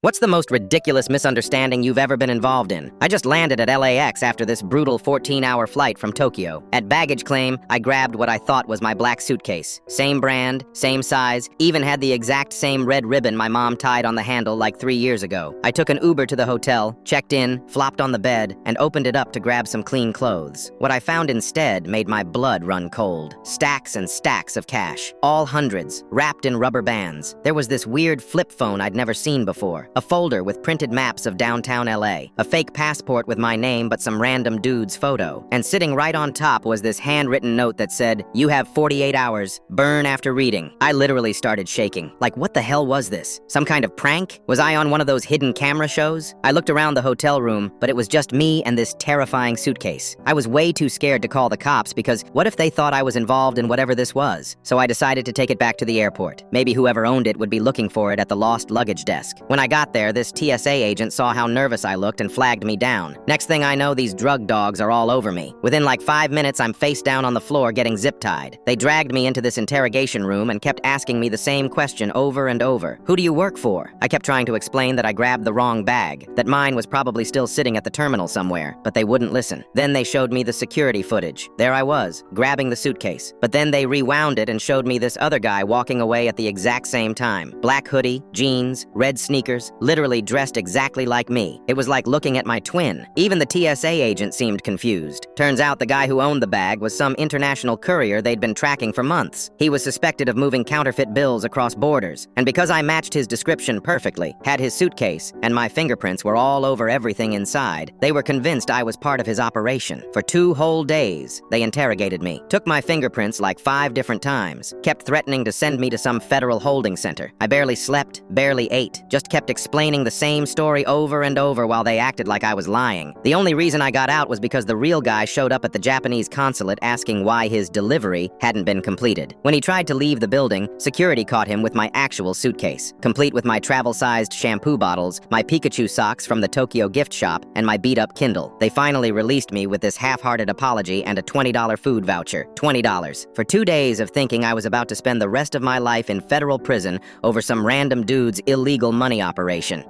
What's the most ridiculous misunderstanding you've ever been involved in? I just landed at LAX after this brutal 14-hour flight from Tokyo. At baggage claim, I grabbed what I thought was my black suitcase. Same brand, same size, even had the exact same red ribbon my mom tied on the handle like 3 years ago. I took an Uber to the hotel, checked in, flopped on the bed, and opened it up to grab some clean clothes. What I found instead made my blood run cold. Stacks and stacks of cash, all hundreds, wrapped in rubber bands. There was this weird flip phone I'd never seen before. A folder with printed maps of downtown LA, a fake passport with my name but some random dude's photo, and sitting right on top was this handwritten note that said, "You have 48 hours, burn after reading." I literally started shaking. Like, what the hell was this? Some kind of prank? Was I on one of those hidden camera shows? I looked around the hotel room, but it was just me and this terrifying suitcase. I was way too scared to call the cops because what if they thought I was involved in whatever this was? So I decided to take it back to the airport. Maybe whoever owned it would be looking for it at the lost luggage desk. When I got there, this TSA agent saw how nervous I looked and flagged me down. Next thing I know, these drug dogs are all over me. Within like 5 minutes, I'm face down on the floor getting zip-tied. They dragged me into this interrogation room and kept asking me the same question over and over. Who do you work for? I kept trying to explain that I grabbed the wrong bag, that mine was probably still sitting at the terminal somewhere, but they wouldn't listen. Then they showed me the security footage. There I was, grabbing the suitcase. But then they rewound it and showed me this other guy walking away at the exact same time. Black hoodie, jeans, red sneakers, literally dressed exactly like me. It was like looking at my twin. Even the TSA agent seemed confused. Turns out the guy who owned the bag was some international courier they'd been tracking for months. He was suspected of moving counterfeit bills across borders, and because I matched his description perfectly, had his suitcase, and my fingerprints were all over everything inside, they were convinced I was part of his operation. For 2 whole days, they interrogated me, took my fingerprints like 5 different times, kept threatening to send me to some federal holding center. I barely slept, barely ate, just kept explaining the same story over and over while they acted like I was lying. The only reason I got out was because the real guy showed up at the Japanese consulate asking why his delivery hadn't been completed. When he tried to leave the building, security caught him with my actual suitcase, complete with my travel-sized shampoo bottles, my Pikachu socks from the Tokyo gift shop, and my beat-up Kindle. They finally released me with this half-hearted apology and a $20 food voucher. $20. For 2 days of thinking I was about to spend the rest of my life in federal prison over some random dude's illegal money operation.